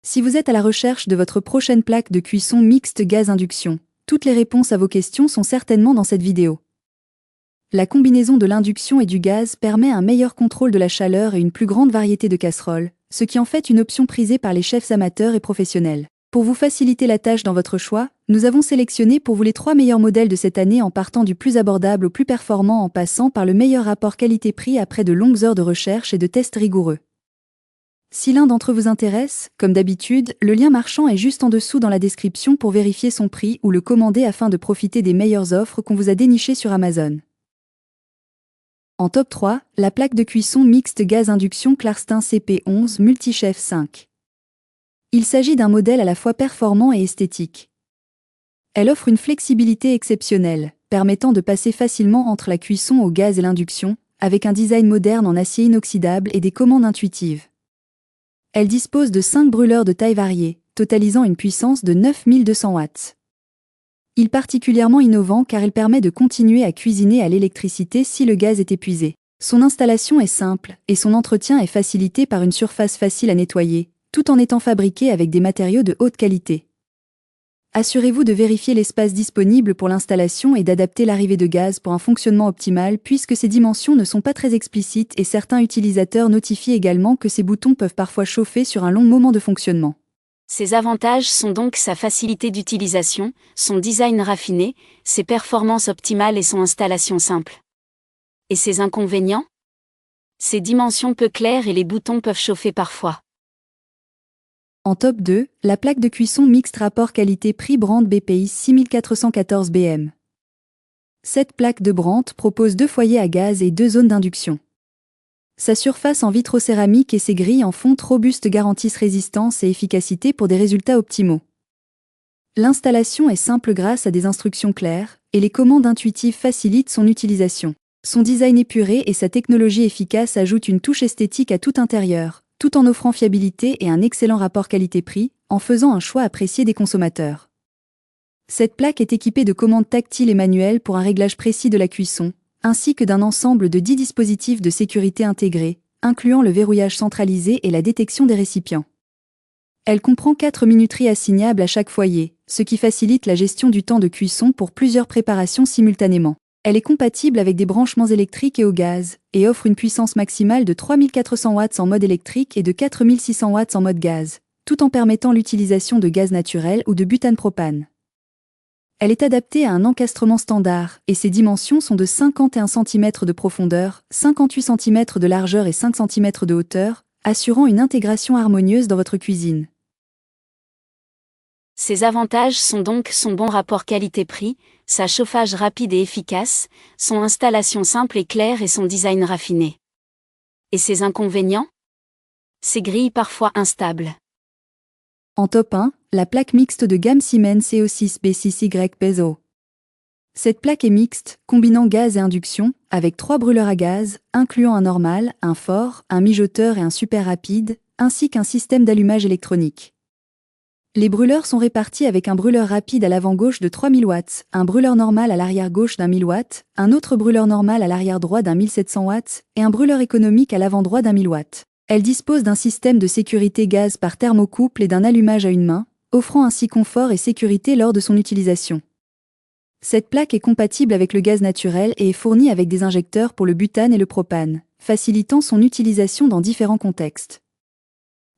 Si vous êtes à la recherche de votre prochaine plaque de cuisson mixte gaz-induction, toutes les réponses à vos questions sont certainement dans cette vidéo. La combinaison de l'induction et du gaz permet un meilleur contrôle de la chaleur et une plus grande variété de casseroles, ce qui en fait une option prisée par les chefs amateurs et professionnels. Pour vous faciliter la tâche dans votre choix, nous avons sélectionné pour vous les 3 meilleurs modèles de cette année en partant du plus abordable au plus performant en passant par le meilleur rapport qualité-prix après de longues heures de recherche et de tests rigoureux. Si l'un d'entre eux vous intéresse, comme d'habitude, le lien marchand est juste en dessous dans la description pour vérifier son prix ou le commander afin de profiter des meilleures offres qu'on vous a dénichées sur Amazon. En top 3, la plaque de cuisson mixte gaz-induction Clarstin CP11 Multichef 5. Il s'agit d'un modèle à la fois performant et esthétique. Elle offre une flexibilité exceptionnelle, permettant de passer facilement entre la cuisson au gaz et l'induction, avec un design moderne en acier inoxydable et des commandes intuitives. Elle dispose de 5 brûleurs de taille variée, totalisant une puissance de 9200 watts. Il est particulièrement innovant car il permet de continuer à cuisiner à l'électricité si le gaz est épuisé. Son installation est simple, et son entretien est facilité par une surface facile à nettoyer, tout en étant fabriqué avec des matériaux de haute qualité. Assurez-vous de vérifier l'espace disponible pour l'installation et d'adapter l'arrivée de gaz pour un fonctionnement optimal puisque ces dimensions ne sont pas très explicites et certains utilisateurs notifient également que ces boutons peuvent parfois chauffer sur un long moment de fonctionnement. Ses avantages sont donc sa facilité d'utilisation, son design raffiné, ses performances optimales et son installation simple. Et ses inconvénients? Ses dimensions peu claires et les boutons peuvent chauffer parfois. En top 2, la plaque de cuisson mixte rapport qualité-prix Brandt BPI 6414 BM. Cette plaque de Brandt propose 2 foyers à gaz et 2 zones d'induction. Sa surface en vitrocéramique et ses grilles en fonte robuste garantissent résistance et efficacité pour des résultats optimaux. L'installation est simple grâce à des instructions claires, et les commandes intuitives facilitent son utilisation. Son design épuré et sa technologie efficace ajoutent une touche esthétique à tout intérieur, tout en offrant fiabilité et un excellent rapport qualité-prix, en faisant un choix apprécié des consommateurs. Cette plaque est équipée de commandes tactiles et manuelles pour un réglage précis de la cuisson, ainsi que d'un ensemble de 10 dispositifs de sécurité intégrés, incluant le verrouillage centralisé et la détection des récipients. Elle comprend 4 minuteries assignables à chaque foyer, ce qui facilite la gestion du temps de cuisson pour plusieurs préparations simultanément. Elle est compatible avec des branchements électriques et au gaz, et offre une puissance maximale de 3400 watts en mode électrique et de 4600 watts en mode gaz, tout en permettant l'utilisation de gaz naturel ou de butane-propane. Elle est adaptée à un encastrement standard, et ses dimensions sont de 51 cm de profondeur, 58 cm de largeur et 5 cm de hauteur, assurant une intégration harmonieuse dans votre cuisine. Ses avantages sont donc son bon rapport qualité-prix, sa chauffage rapide et efficace, son installation simple et claire et son design raffiné. Et ses inconvénients? Ses grilles parfois instables. En top 1, la plaque mixte de gamme Siemens CO6B6Y Peso. Cette plaque est mixte, combinant gaz et induction, avec 3 brûleurs à gaz, incluant un normal, un fort, un mijoteur et un super rapide, ainsi qu'un système d'allumage électronique. Les brûleurs sont répartis avec un brûleur rapide à l'avant gauche de 3000 watts, un brûleur normal à l'arrière gauche d'1000 watts, un autre brûleur normal à l'arrière droit d'1700 watts, et un brûleur économique à l'avant droit d'1000 watts. Elle dispose d'un système de sécurité gaz par thermocouple et d'un allumage à une main, offrant ainsi confort et sécurité lors de son utilisation. Cette plaque est compatible avec le gaz naturel et est fournie avec des injecteurs pour le butane et le propane, facilitant son utilisation dans différents contextes.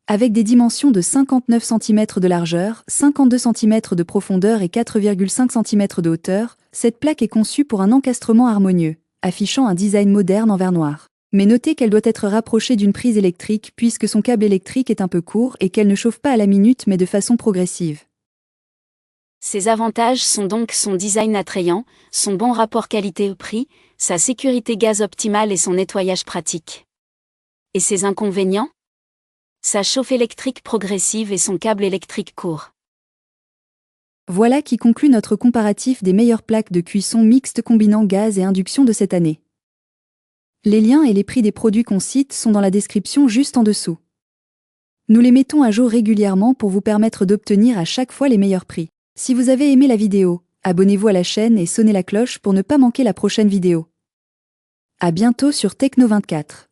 Avec des dimensions de 59 cm de largeur, 52 cm de profondeur et 4,5 cm de hauteur, cette plaque est conçue pour un encastrement harmonieux, affichant un design moderne en verre noir. Mais notez qu'elle doit être rapprochée d'une prise électrique puisque son câble électrique est un peu court et qu'elle ne chauffe pas à la minute mais de façon progressive. Ses avantages sont donc son design attrayant, son bon rapport qualité-prix, sa sécurité gaz optimale et son nettoyage pratique. Et ses inconvénients? Sa chauffe électrique progressive et son câble électrique court. Voilà qui conclut notre comparatif des meilleures plaques de cuisson mixtes combinant gaz et induction de cette année. Les liens et les prix des produits qu'on cite sont dans la description juste en dessous. Nous les mettons à jour régulièrement pour vous permettre d'obtenir à chaque fois les meilleurs prix. Si vous avez aimé la vidéo, abonnez-vous à la chaîne et sonnez la cloche pour ne pas manquer la prochaine vidéo. À bientôt sur Techno24.